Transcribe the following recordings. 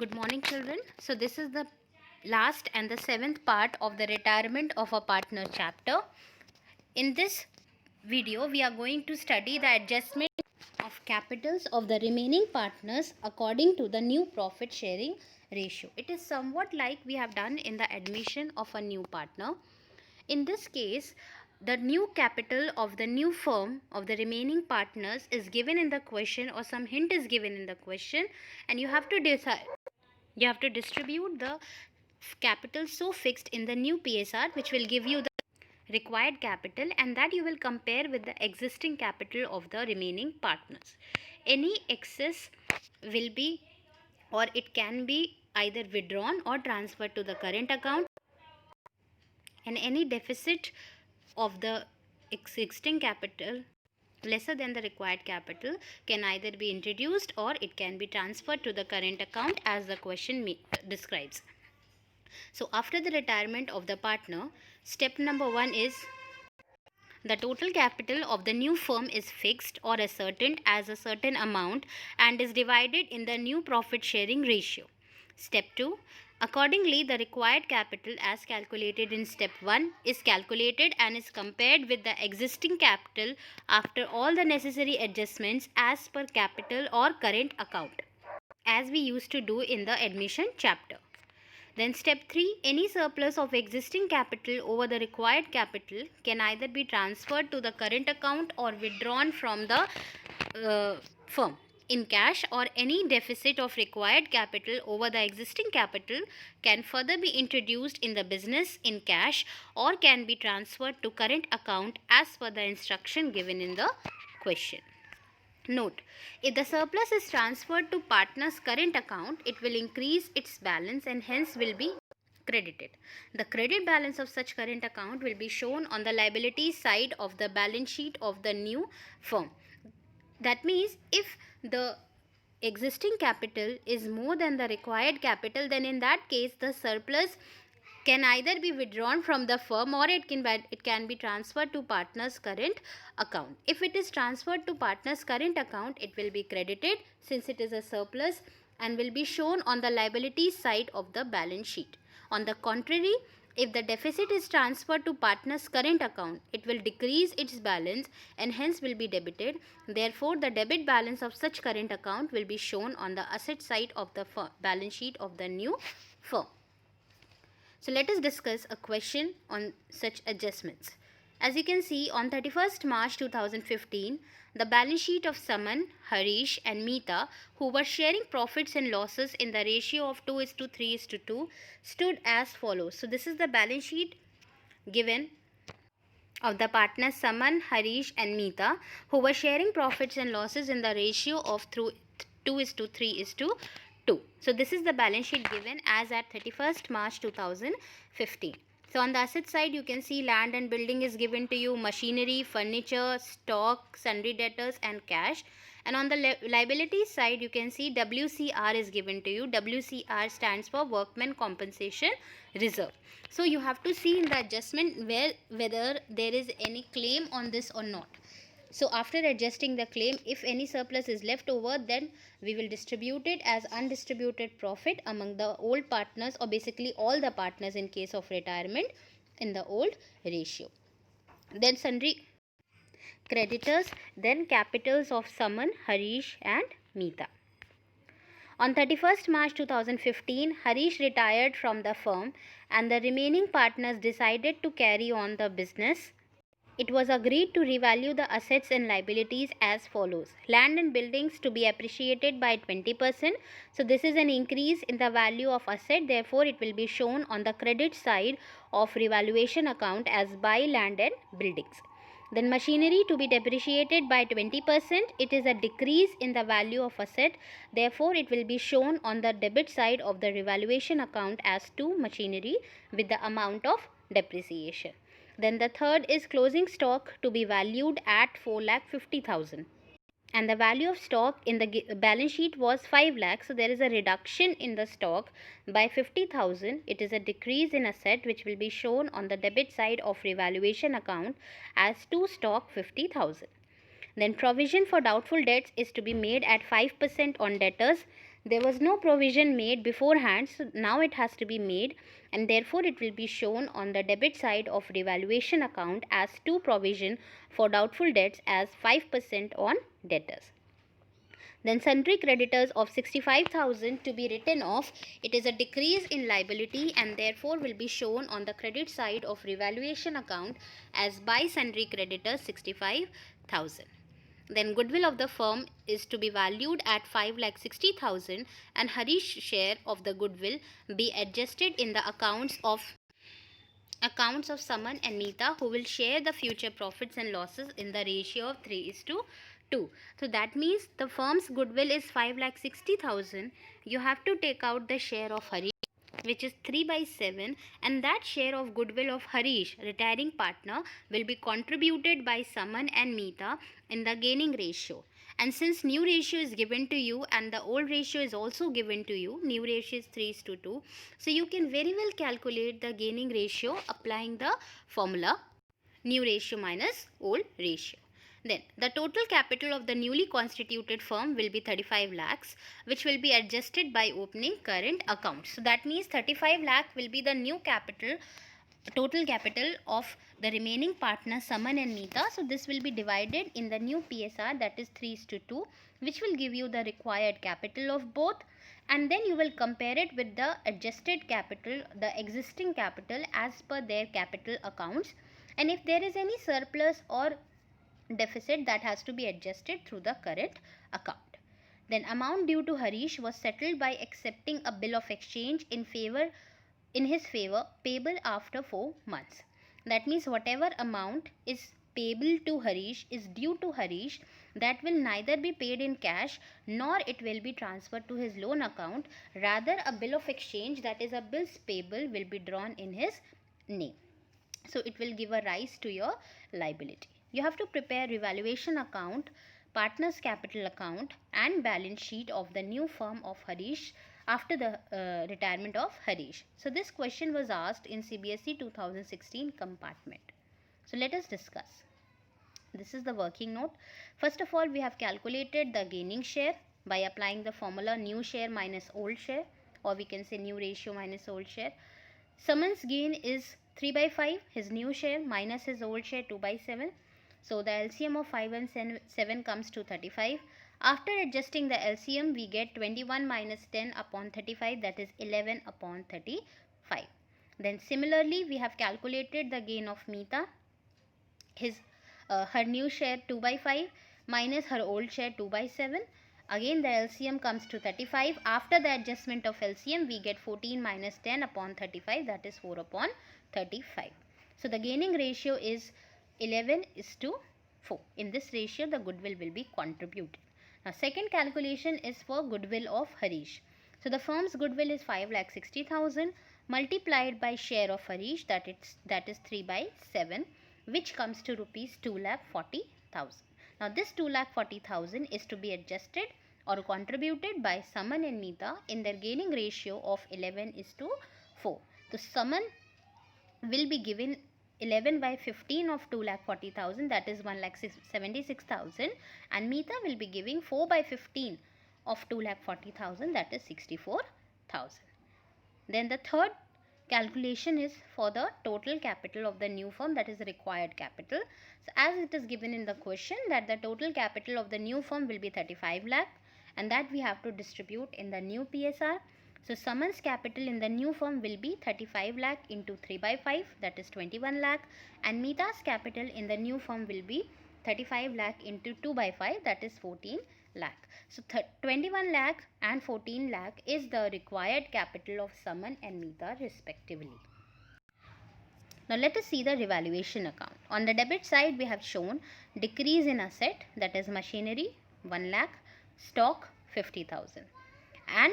Good morning, children. So, this is the last and the seventh part of the retirement of a partner chapter. In this video, we are going to study the adjustment of capitals of the remaining partners according to the new profit sharing ratio. It is somewhat like we have done in the admission of a new partner. In this case, the new capital of the new firm of the remaining partners is given in the question, or some hint is given in the question, and you have to decide. You have to distribute the capital so fixed in the new PSR, which will give you the required capital, and that you will compare with the existing capital of the remaining partners. Any excess will be, or it can be, either withdrawn or transferred to the current account, and any deficit of the existing capital lesser than the required capital can either be introduced or it can be transferred to the current account as the question describes. So after the retirement of the partner, step number 1 is the total capital of the new firm is fixed or ascertained as a certain amount and is divided in the new profit sharing ratio. Step 2. Accordingly, the required capital as calculated in step 1 is calculated and is compared with the existing capital after all the necessary adjustments as per capital or current account, as we used to do in the admission chapter. Then step 3, any surplus of existing capital over the required capital can either be transferred to the current account or withdrawn from the firm in cash, or any deficit of required capital over the existing capital can further be introduced in the business in cash or can be transferred to current account as per the instruction given in the question. Note, if the surplus is transferred to partner's current account, it will increase its balance and hence will be credited. The credit balance of such current account will be shown on the liabilities side of the balance sheet of the new firm. That means if the existing capital is more than the required capital, then in that case the surplus can either be withdrawn from the firm or it can be transferred to partner's current account. If it is transferred to partner's current account, it will be credited since it is a surplus and will be shown on the liabilities side of the balance sheet. On the contrary, if the deficit is transferred to partner's current account, it will decrease its balance and hence will be debited. Therefore, the debit balance of such current account will be shown on the asset side of the balance sheet of the new firm. So let us discuss a question on such adjustments. As you can see, on 31st March 2015, the balance sheet of Saman, Harish and Meeta, who were sharing profits and losses in the ratio of 2:3:2, stood as follows. So this is the balance sheet given of the partners Saman, Harish and Meeta, who were sharing profits and losses in the ratio of 2:3:2. So this is the balance sheet given as at 31st March 2015. So on the asset side, you can see land and building is given to you, machinery, furniture, stock, sundry debtors and cash. And on the liability side, you can see WCR is given to you. WCR stands for Workmen Compensation Reserve. So you have to see in the adjustment whether there is any claim on this or not. So after adjusting the claim, if any surplus is left over, then we will distribute it as undistributed profit among the old partners, or basically all the partners in case of retirement in the old ratio. Then sundry creditors, then capitals of Saman, Harish and Meeta. On 31st March 2015, Harish retired from the firm and the remaining partners decided to carry on the business. It was agreed to revalue the assets and liabilities as follows. Land and buildings to be appreciated by 20%. So this is an increase in the value of asset. Therefore, it will be shown on the credit side of revaluation account as buy land and buildings. Then machinery to be depreciated by 20%. It is a decrease in the value of asset. Therefore, it will be shown on the debit side of the revaluation account as to machinery with the amount of depreciation. Then the third is closing stock to be valued at 4,50,000. And the value of stock in the balance sheet was 5 lakh. So there is a reduction in the stock by 50,000. It is a decrease in asset which will be shown on the debit side of revaluation account as to stock 50,000. Then provision for doubtful debts is to be made at 5% on debtors. There was no provision made beforehand, so now it has to be made, and therefore it will be shown on the debit side of revaluation account as to provision for doubtful debts as 5% on debtors. Then sundry creditors of 65,000 to be written off. It is a decrease in liability and therefore will be shown on the credit side of revaluation account as by sundry creditors 65,000. Then goodwill of the firm is to be valued at 5,60,000 and Harish's share of the goodwill be adjusted in the accounts of Suman and Meeta, who will share the future profits and losses in the ratio of 3:2. So that means the firm's goodwill is 5,60,000. You have to take out the share of Harish, which is 3/7, and that share of goodwill of Harish, retiring partner, will be contributed by Saman and Meeta in the gaining ratio. And since new ratio is given to you and the old ratio is also given to you, new ratio is 3:2, so you can very well calculate the gaining ratio applying the formula new ratio minus old ratio. Then the total capital of the newly constituted firm will be 35 lakhs, which will be adjusted by opening current account. So that means 35 lakh will be the new capital, total capital of the remaining partners Saman and Meeta. So this will be divided in the new PSR, that is 3:2, which will give you the required capital of both, and then you will compare it with the adjusted capital, the existing capital as per their capital accounts, and if there is any surplus or deficit, that has to be adjusted through the current account. Then amount due to Harish was settled by accepting a bill of exchange in his favor, payable after 4 months. That means whatever amount is payable to Harish is due to Harish, that will neither be paid in cash nor it will be transferred to his loan account. Rather, a bill of exchange, that is a bills payable, will be drawn in his name. So it will give a rise to your liability. You have to prepare revaluation account, partners capital account and balance sheet of the new firm of Harish after the retirement of Harish. So this question was asked in CBSE 2016 compartment. So let us discuss. This is the working note. First of all, we have calculated the gaining share by applying the formula new share minus old share, or we can say new ratio minus old share. Saman's gain is 3/5, his new share minus his old share 2/7. So the LCM of 5 and 7 comes to 35. After adjusting the LCM, we get 21 minus 10 upon 35, that is 11 upon 35. Then similarly, we have calculated the gain of Meeta, her new share 2/5 minus her old share 2/7. Again the LCM comes to 35. After the adjustment of LCM, we get 14 minus 10 upon 35, that is 4 upon 35. So the gaining ratio is 11:4. In this ratio, the goodwill will be contributed. Now second calculation is for goodwill of Harish. So the firm's goodwill is 5,60,000 multiplied by share of Harish, that is 3/7, which comes to rupees 2,40,000. Now this 2,40,000 is to be adjusted or contributed by Saman and Meeta in their gaining ratio of 11:4. So Saman will be given 11/15 of 2,40,000, that is 1,76,000, and Meeta will be giving 4/15 of 2,40,000, that is 64,000. Then the third calculation is for the total capital of the new firm, that is required capital. So as it is given in the question that the total capital of the new firm will be 35 lakh, and that we have to distribute in the new PSR. So Saman's capital in the new firm will be 35 lakh into 3/5, that is 21 lakh, and Meeta's capital in the new firm will be 35 lakh into 2/5, that is 14 lakh. So 21 lakh and 14 lakh is the required capital of Saman and Meeta respectively. Now let us see the revaluation account. On the debit side, we have shown decrease in asset, that is machinery 1 lakh, stock 50,000, and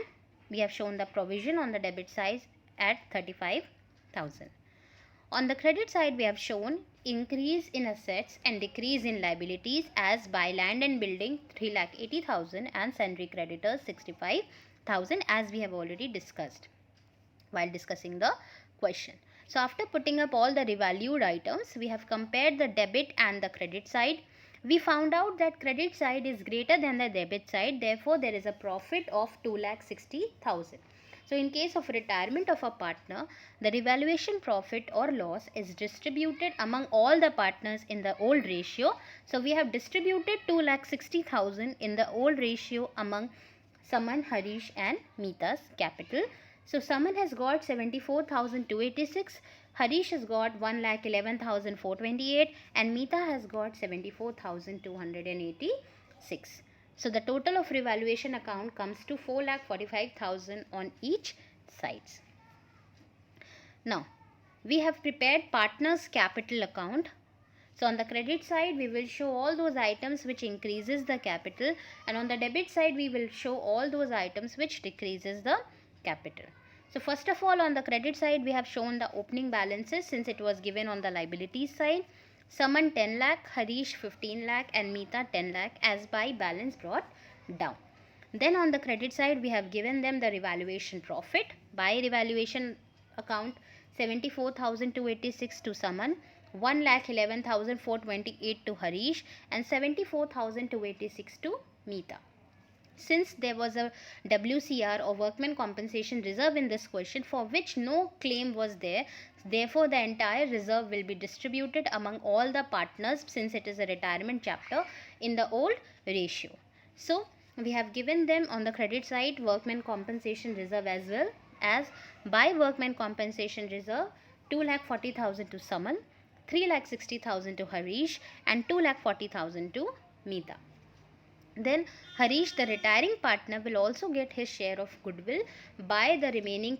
we have shown the provision on the debit side at 35,000. On the credit side, we have shown increase in assets and decrease in liabilities as by land and building 3,80,000 and sundry creditors 65,000, as we have already discussed while discussing the question. So after putting up all the revalued items, we have compared the debit and the credit side. we found out that credit side is greater than the debit side, therefore there is a profit of 2,60,000. So in case of retirement of a partner, the revaluation profit or loss is distributed among all the partners in the old ratio. So we have distributed 2,60,000 in the old ratio among Saman, Harish and Meeta's capital. So Saman has got 74,286, Harish has got 1,11,428 and Meeta has got 74,286. So the total of revaluation account comes to 4,45,000 on each sides. Now, we have prepared partners capital account. So on the credit side, we will show all those items which increases the capital, and on the debit side, we will show all those items which decreases the capital. So first of all, on the credit side, we have shown the opening balances since it was given on the liabilities side. Saman 10 lakh, Harish 15 lakh and Meeta 10 lakh as by balance brought down. Then on the credit side, we have given them the revaluation profit. By revaluation account, 74,286 to Saman, 1,11,428 to Harish and 74,286 to Meeta. Since there was a WCR or workman compensation reserve in this question for which no claim was there, therefore the entire reserve will be distributed among all the partners since it is a retirement chapter in the old ratio. So we have given them on the credit side workman compensation reserve as well as by workman compensation reserve 2,40,000 to Saman, 3,60,000 to Harish and 2,40,000 to Meeta. Then Harish, the retiring partner, will also get his share of goodwill by the remaining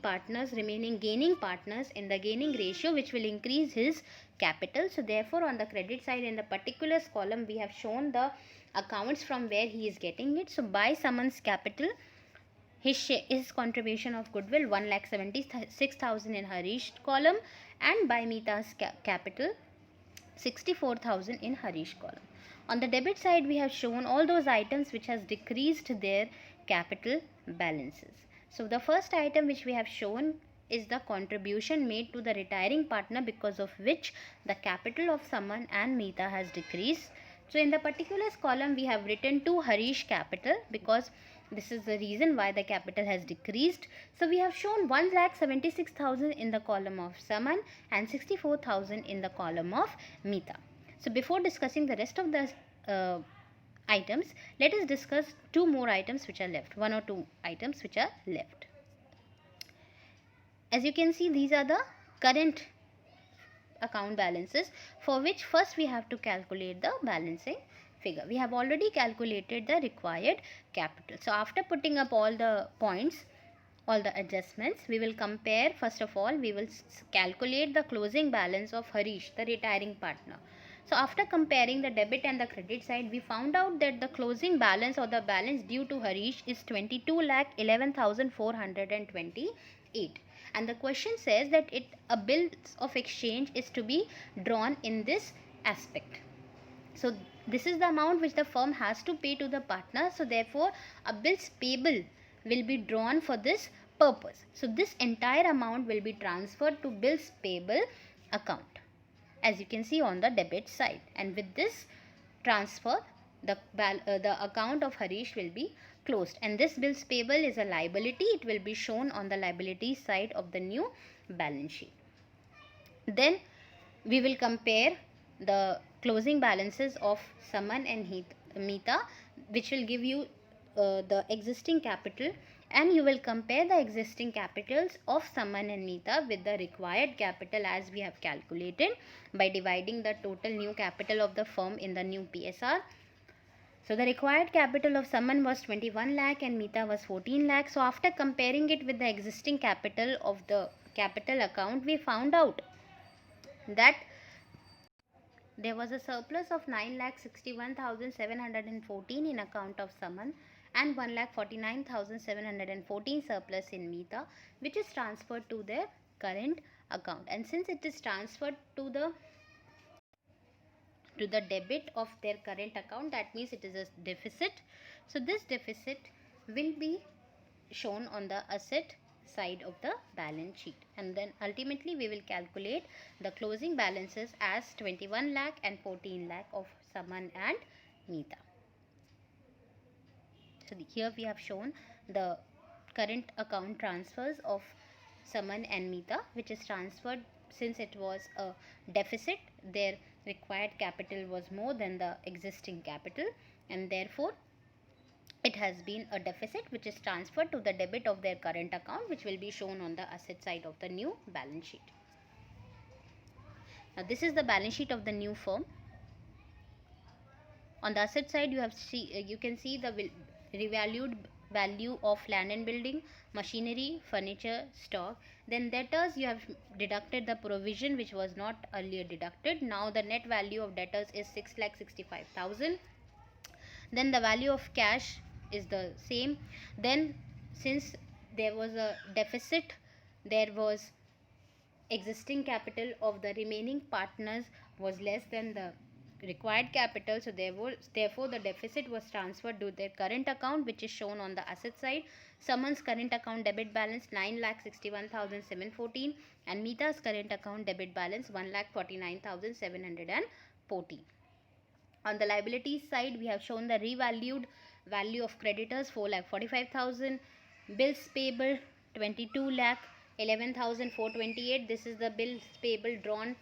gaining partners in the gaining ratio, which will increase his capital. So therefore on the credit side in the particulars column, we have shown the accounts from where he is getting it. So by Saman's capital, his contribution of goodwill 1,76,000 in Harish column and by Meeta's capital 64,000 in Harish column. On the debit side, we have shown all those items which has decreased their capital balances. So the first item which we have shown is the contribution made to the retiring partner because of which the capital of Saman and Meeta has decreased. So in the particulars column, we have written to Harish capital because this is the reason why the capital has decreased. So we have shown 1,76,000 in the column of Saman and 64,000 in the column of Meeta. So before discussing the rest of the items, let us discuss two more items which are left, one or two items which are left. As you can see, these are the current account balances for which first we have to calculate the balancing figure. We have already calculated the required capital. So after putting up all the points, all the adjustments, we will compare. First of all, we will calculate the closing balance of Harish, the retiring partner. So after comparing the debit and the credit side, we found out that the closing balance or the balance due to Harish is 22,11,428. And the question says that a bill of exchange is to be drawn in this aspect. So this is the amount which the firm has to pay to the partner. So therefore a bills payable will be drawn for this purpose. So this entire amount will be transferred to bills payable account, as you can see on the debit side, and with this transfer the account of Harish will be closed, and this bills payable is a liability. It will be shown on the liability side of the new balance sheet. Then we will compare the closing balances of Saman and Meeta, which will give you the existing capital, and you will compare the existing capitals of Saman and Meeta with the required capital as we have calculated by dividing the total new capital of the firm in the new PSR. So the required capital of Saman was 21 lakh and Meeta was 14 lakh. So after comparing it with the existing capital of the capital account, we found out that there was a surplus of 9,61,714 in account of Saman and 1,49,714 surplus in Meeta, which is transferred to their current account. And since it is transferred to the debit of their current account, that means it is a deficit. So this deficit will be shown on the asset side of the balance sheet, and then ultimately we will calculate the closing balances as 21 lakh and 14 lakh of Saman and Meeta. So here we have shown the current account transfers of Saman and Meeta, which is transferred since it was a deficit. Their required capital was more than the existing capital, and therefore it has been a deficit which is transferred to the debit of their current account, which will be shown on the asset side of the new balance sheet. Now this is the balance sheet of the new firm. On the asset side, you can see the revalued value of land and building, machinery, furniture, stock. Then debtors, you have deducted the provision which was not earlier deducted. Now the net value of debtors is 6,65,000. Then the value of cash is the same. Then since there was a deficit, there was existing capital of the remaining partners was less than the required capital, so therefore the deficit was transferred to their current account, which is shown on the asset side. Saman's current account debit balance 9,61,714 and Meeta's current account debit balance 1,49,714. On the liabilities side, we have shown the revalued value of creditors 4,45,000, bills payable 22 lakh 11,428. This is the bills payable drawn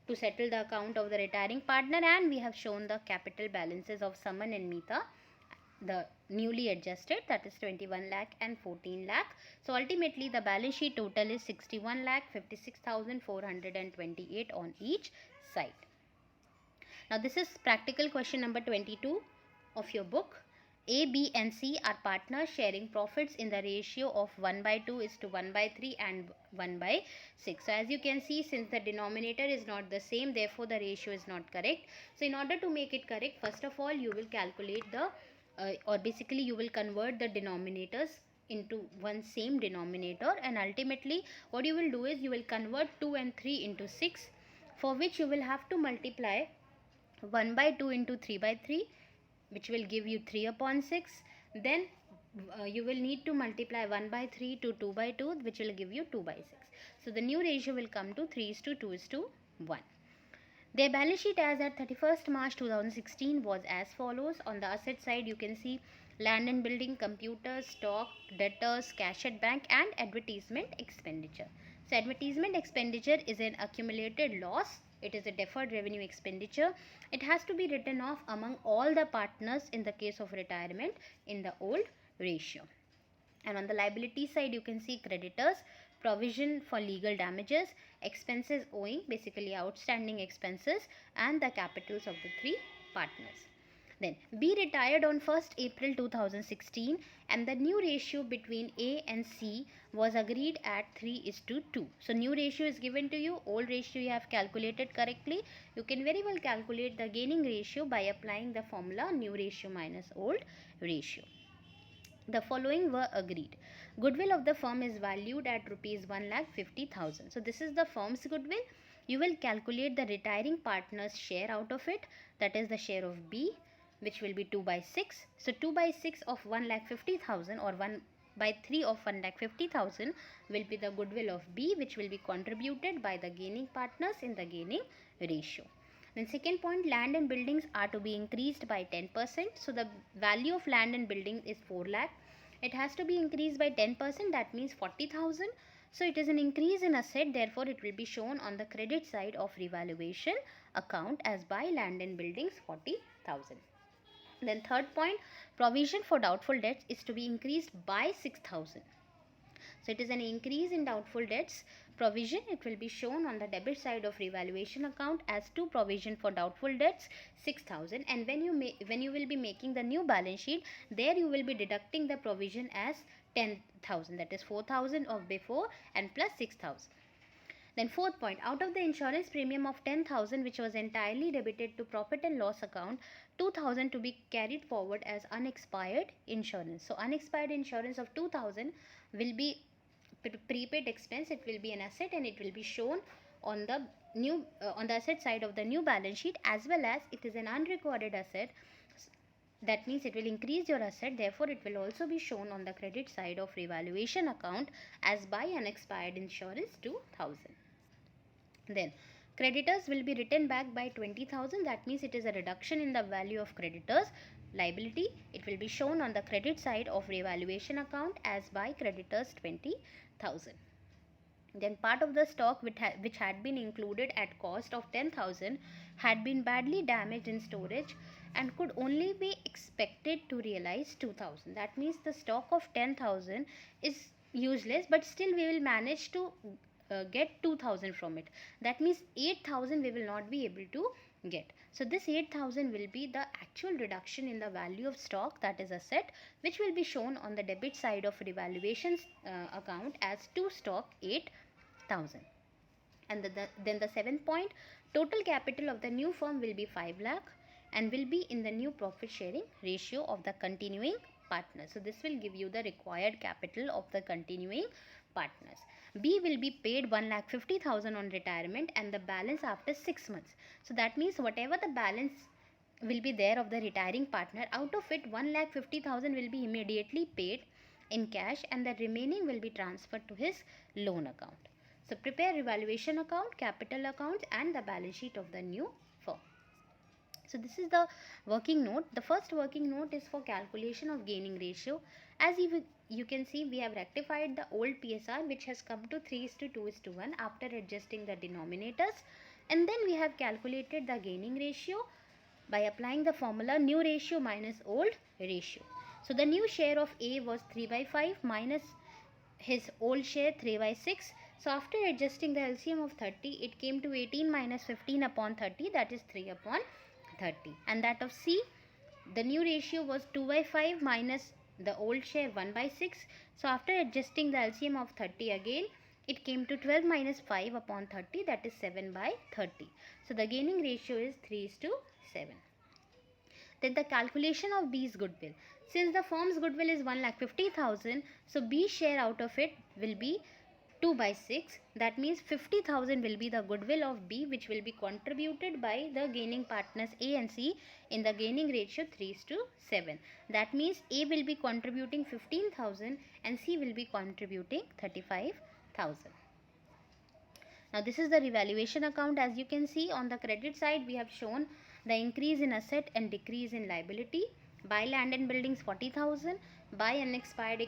to settle the account of the retiring partner, and we have shown the capital balances of Saman and Meeta, the newly adjusted, that is 21 lakh and 14 lakh. So ultimately the balance sheet total is 61 lakh 56,428 on each side. Now this is practical question number 22 of your book. A, B and C are partners sharing profits in the ratio of 1/2 is to 1/3 and 1/6. So as you can see, since the denominator is not the same, therefore the ratio is not correct. So in order to make it correct, first of all you will calculate you will convert the denominators into one same denominator, and ultimately what you will do is you will convert 2 and 3 into 6, for which you will have to multiply 1/2 into 3/3, which will give you 3/6. Then you will need to multiply 1/3 to 2/2, which will give you 2/6. So the new ratio will come to 3:2:1. Their balance sheet as at 31st March 2016 was as follows. On the asset side, you can see land and building, computers, stock, debtors, cash at bank, and advertisement expenditure. So advertisement expenditure is an accumulated loss. It is a deferred revenue expenditure. It has to be written off among all the partners in the case of retirement in the old ratio. And on the liability side, you can see creditors, provision for legal damages, expenses owing, basically outstanding expenses, and the capitals of the three partners. Then B retired on 1st April 2016, and the new ratio between A and C was agreed at 3:2. So new ratio is given to you, old ratio you have calculated correctly. You can very well calculate the gaining ratio by applying the formula new ratio minus old ratio. The following were agreed. Goodwill of the firm is valued at rupees 1,50,000. So this is the firm's goodwill. You will calculate the retiring partner's share out of it, that is the share of B, which will be 2/6. So 2/6 of 1,50,000 or 1/3 of 1,50,000 will be the goodwill of B, which will be contributed by the gaining partners in the gaining ratio. Then second point, land and buildings are to be increased by 10%. So the value of land and building is 4 lakh. It has to be increased by 10%, that means 40,000. So it is an increase in asset, therefore it will be shown on the credit side of revaluation account as by land and buildings 40,000. Then third point, provision for doubtful debts is to be increased by 6,000. So it is an increase in doubtful debts provision. It will be shown on the debit side of revaluation account as to provision for doubtful debts 6,000, and when you will be making the new balance sheet, there you will be deducting the provision as 10,000, that is 4,000 of before and plus 6,000. Then fourth point, out of the insurance premium of 10,000 which was entirely debited to profit and loss account, 2,000 to be carried forward as unexpired insurance. So unexpired insurance of 2,000 will be prepaid expense. It will be an asset and it will be shown on the new on the asset side of the new balance sheet, as well as it is an unrecorded asset. That means it will increase your asset, therefore it will also be shown on the credit side of revaluation account as by unexpired insurance 2,000. Then Creditors will be written back by 20,000. That means it is a reduction in the value of creditors liability. It will be shown on the credit side of revaluation account as by creditors 20,000. Then part of the stock which had been included at cost of 10,000 had been badly damaged in storage and could only be expected to realize 2,000. That means the stock of 10,000 is useless, but still we will manage to get 2,000 from it. That means 8,000 we will not be able to get. So this 8,000 will be the actual reduction in the value of stock, that is asset, which will be shown on the debit side of revaluations account as to stock 8,000. And then the seventh point, total capital of the new firm will be 5 lakh and will be in the new profit sharing ratio of the continuing partners. So this will give you the required capital of the continuing partners. B will be paid 1,50,000 on retirement and the balance after 6 months. So that means whatever the balance will be there of the retiring partner, out of it 1,50,000 will be immediately paid in cash and the remaining will be transferred to his loan account. So prepare revaluation account, capital accounts and the balance sheet of the new firm. So this is the working note. The first working note is for calculation of gaining ratio. As you can see, we have rectified the old PSR which has come to 3:2:1 after adjusting the denominators, and then we have calculated the gaining ratio by applying the formula new ratio minus old ratio. So the new share of A was 3/5 minus his old share 3/6. So after adjusting the LCM of 30, it came to 18 minus 15 upon 30, that is 3 upon 30. And that of C, the new ratio was 2/5 minus the old share 1/6. So after adjusting the LCM of 30 again, it came to 12 minus 5 upon 30, that is 7/30. So the gaining ratio is 3:7. Then the calculation of B's goodwill. Since the firm's goodwill is 1,50,000, so B's share out of it will be 2/6. That means 50,000 will be the goodwill of B, which will be contributed by the gaining partners A and C in the gaining ratio 3:7. That means A will be contributing 15,000 and C will be contributing 35,000. Now this is the revaluation account. As you can see, on the credit side we have shown the increase in asset and decrease in liability. Buy land and buildings 40,000, buy unexpired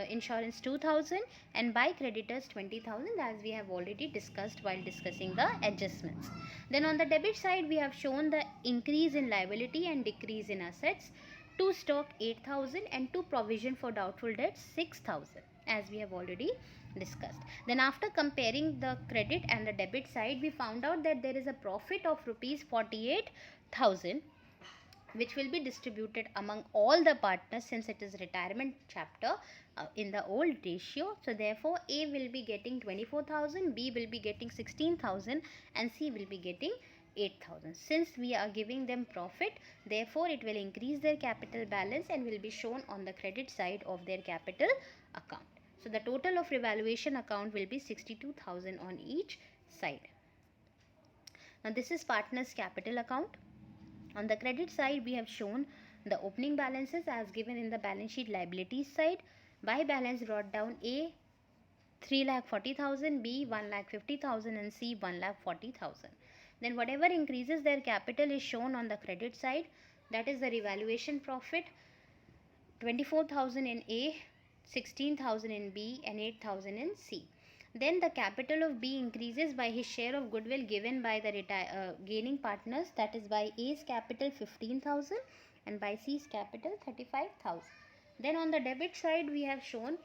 insurance 2,000 and buy creditors 20,000, as we have already discussed while discussing the adjustments. Then on the debit side we have shown the increase in liability and decrease in assets. To stock 8,000 and to provision for doubtful debts 6,000, as we have already discussed. Then after comparing the credit and the debit side, we found out that there is a profit of rupees 48,000 which will be distributed among all the partners, since it is retirement chapter in the old ratio. So therefore A will be getting 24,000, B will be getting 16,000 and C will be getting 8,000. Since we are giving them profit, therefore it will increase their capital balance and will be shown on the credit side of their capital account. So the total of revaluation account will be 62,000 on each side. Now this is partners capital account. On the credit side we have shown the opening balances as given in the balance sheet liabilities side. By balance brought down A 3,40,000, B 1,50,000 and C 1,40,000. Then whatever increases their capital is shown on the credit side, that is the revaluation profit 24,000 in A, 16,000 in B and 8,000 in C. Then the capital of B increases by his share of goodwill given by the gaining partners, that is by A's capital 15,000 and by C's capital 35,000. Then on the debit side we have shown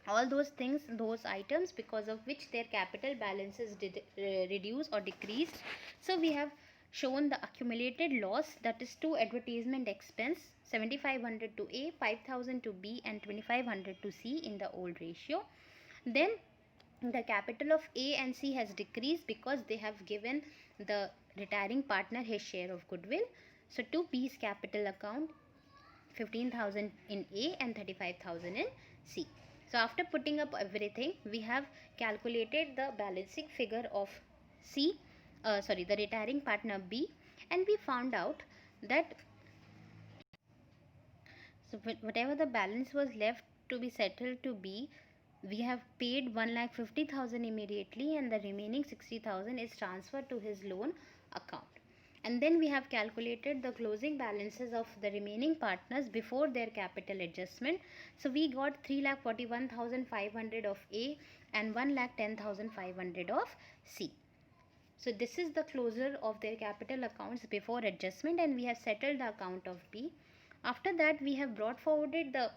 all those things, those items because of which their capital balances did reduce or decrease. So we have shown the accumulated loss, that is to advertisement expense 7,500 to A, 5,000 to B and 2,500 to C in the old ratio. Then the capital of A and C has decreased because they have given the retiring partner his share of goodwill. So to B's capital account 15,000 in A and 35,000 in C. So after putting up everything, we have calculated the balancing figure of the retiring partner B, and we found out that so whatever the balance was left to be settled to B, we have paid 1,50,000 immediately, and the remaining 60,000 is transferred to his loan account. And then we have calculated the closing balances of the remaining partners before their capital adjustment. So we got 3,41,500 of A and 1,10,500 of C. So this is the closure of their capital accounts before adjustment, and we have settled the account of B. After that, we have brought forwarded the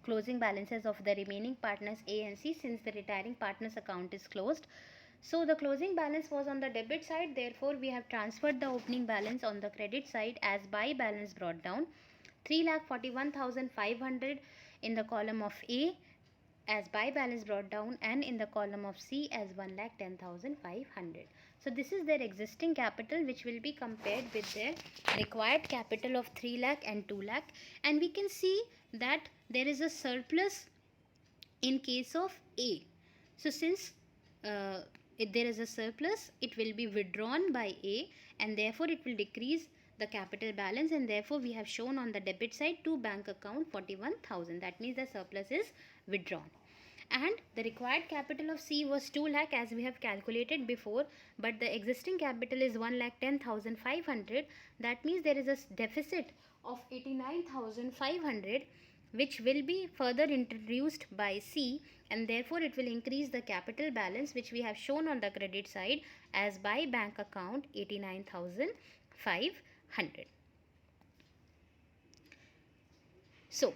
closing balances of the remaining partners A and C, since the retiring partners account is closed. So the closing balance was on the debit side, therefore we have transferred the opening balance on the credit side as buy balance brought down. 3,41,500 in the column of A as buy balance brought down, and in the column of C as 1,10,500. So this is their existing capital, which will be compared with their required capital of 3 lakh and 2 lakh, and we can see that there is a surplus in case of A. So since if there is a surplus, it will be withdrawn by A, and therefore it will decrease the capital balance, and therefore we have shown on the debit side to bank account 41,000. That means the surplus is withdrawn. And the required capital of C was 2 lakh as we have calculated before, but the existing capital is 1,10,500. That means there is a deficit of 89,500, which will be further introduced by C, and therefore it will increase the capital balance, which we have shown on the credit side as by bank account 89,500. So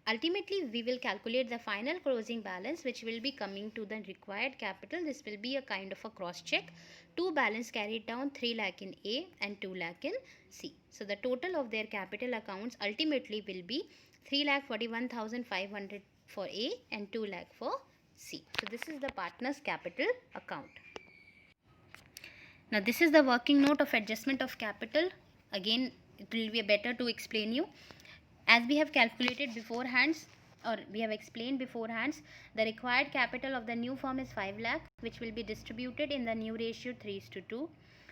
ultimately we will calculate the final closing balance, which will be coming to the required capital. This will be a kind of a cross check. Two balance carried down, 3 lakh in A and 2 lakh in C. So the total of their capital accounts ultimately will be 3,41,500 for A and 2 lakh for C. So this is the partner's capital account. Now this is the working note of adjustment of capital. Again, it will be better to explain you. As we have calculated beforehand, or we have explained beforehand, the required capital of the new firm is 5 lakh, which will be distributed in the new ratio 3:2.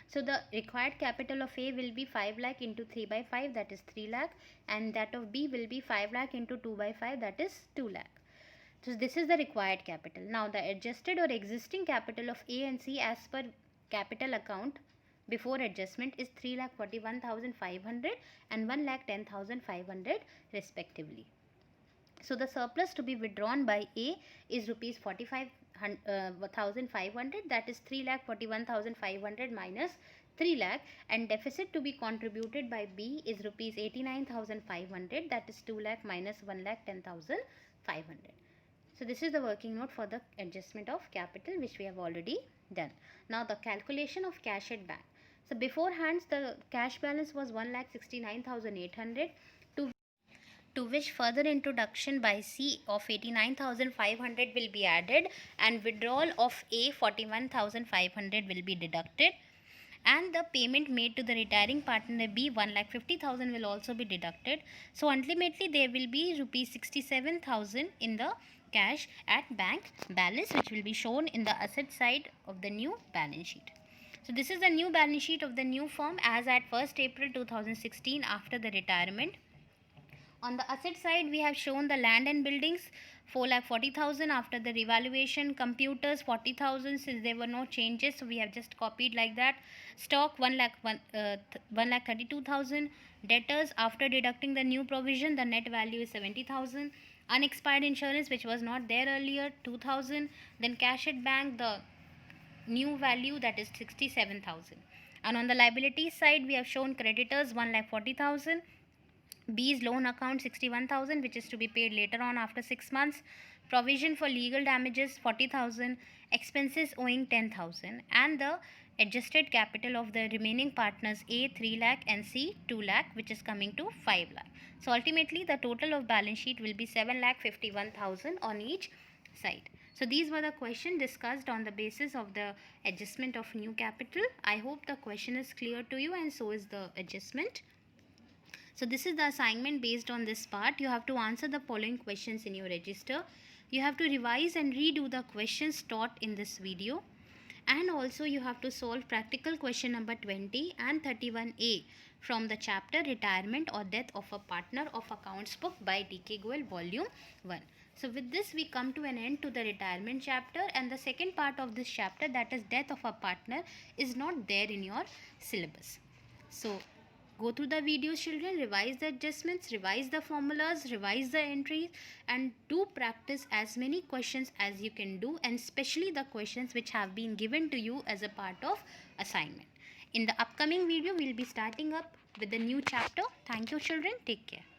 So the required capital of A will be 5 lakh into 3 by 5, that is 3 lakh, and that of B will be 5 lakh into 2 by 5, that is 2 lakh. So this is the required capital. Now the adjusted or existing capital of A and C as per capital account before adjustment is 3,41,500 and 1,10,500 respectively. So the surplus to be withdrawn by A is rupees 45,500, that is 3,41,500 minus 3 lakh, and deficit to be contributed by B is rupees 89,500, that is 2 lakh minus 1,10,500. So this is the working note for the adjustment of capital, which we have already done. Now the calculation of cash at bank. So beforehand the cash balance was 1,69,800, to which further introduction by C of 89,500 will be added, and withdrawal of A 41,500 will be deducted, and the payment made to the retiring partner B 1,50,000 will also be deducted. So ultimately there will be rupees 67,000 in the cash at bank balance, which will be shown in the asset side of the new balance sheet. So this is the new balance sheet of the new firm as at 1st April 2016 after the retirement. On the asset side, we have shown the land and buildings 4,40,000 after the revaluation, computers 40,000 since there were no changes, so we have just copied like that. Stock 1,32,000. Debtors after deducting the new provision, the net value is 70,000. Unexpired insurance, which was not there earlier, 2,000. Then cash at bank, the new value, that is 67,000. And on the liability side, we have shown creditors 1,40,000. B's loan account 61,000, which is to be paid later on after 6 months. Provision for legal damages 40,000. Expenses owing 10,000. And the adjusted capital of the remaining partners A 3 lakh and C 2 lakh, which is coming to 5 lakh. So ultimately the total of balance sheet will be 7,51,000 on each side. So these were the questions discussed on the basis of the adjustment of new capital. I hope the question is clear to you, and so is the adjustment. So this is the assignment based on this part. You have to answer the following questions in your register. You have to revise and redo the questions taught in this video. And also you have to solve practical question number 20 and 31A from the chapter Retirement or Death of a Partner of Accounts book by D.K. Goel volume 1. So with this we come to an end to the retirement chapter, and the second part of this chapter, that is death of a partner, is not there in your syllabus. So go through the videos, children, revise the adjustments, revise the formulas, revise the entries, and do practice as many questions as you can do, and especially the questions which have been given to you as a part of assignment. In the upcoming video, we'll be starting up with the new chapter. Thank you, children. Take care.